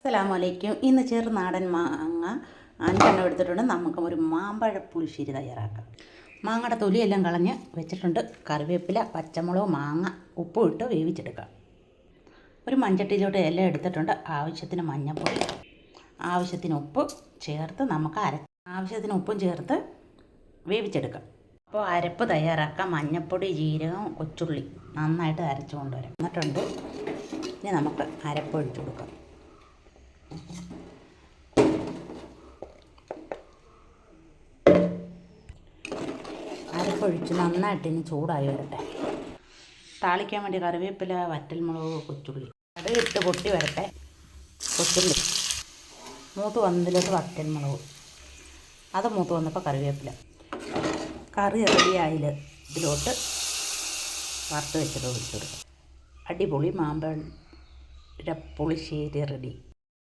അസ്സലാമലൈക്കും. ഇന്ന് ചെറുനാടൻ മാങ്ങ 5 എടുത്തിട്ടുണ്ട്. നമുക്ക് ഒരു മാമ്പഴ പുളിശ്ശേരി തയ്യാറാക്കാം. മാങ്ങയുടെ തൊലിയെല്ലാം കളഞ്ഞ് വെച്ചിട്ടുണ്ട്. കറിവേപ്പില, പച്ചമുളക്, മാങ്ങ, ഉപ്പും ഇട്ട് വേവിച്ചെടുക്കാം. ഒരു മൺചട്ടിയിലോട്ട് എല്ലാം എടുത്തിട്ടുണ്ട്. ആവശ്യത്തിന് മഞ്ഞൾപ്പൊടി, ആവശ്യത്തിന് ഉപ്പ് ചേർത്ത് നമുക്ക് ആവശ്യത്തിന് ഉപ്പും ചേർത്ത് വേവിച്ചെടുക്കാം. അപ്പോൾ അരപ്പ് തയ്യാറാക്കാം. മഞ്ഞൾപ്പൊടി, ജീരകം, കൊച്ചുള്ളി നന്നായിട്ട് അരച്ചു കൊണ്ടുവരാം. എന്നിട്ടുണ്ട്. ഇനി നമുക്ക് അരപ്പ് ഒഴിച്ചു കൊടുക്കാം. അരപ്പൊഴിച്ച് നന്നായിട്ട് ഇനി ചൂടായി വരട്ടെ. താളിക്കാൻ വേണ്ടി കറിവേപ്പില, വറ്റൽമുളക്, കൊച്ചുള്ളി അത് ഇട്ട് പൊട്ടി വരട്ടെ. കൊച്ചുള്ളി മൂത്ത് വന്നതിലോട്ട് വറ്റൽമുളക്, അത് മൂത്ത് വന്നപ്പോൾ കറിവേപ്പില. കറി റെഡിയായിൽ ഇതിലോട്ട് വറുത്ത് വെച്ചത് ഒഴിച്ചെടുക്കും. അടിപൊളി മാമ്പഴ പുളിശ്ശേരി റെഡി.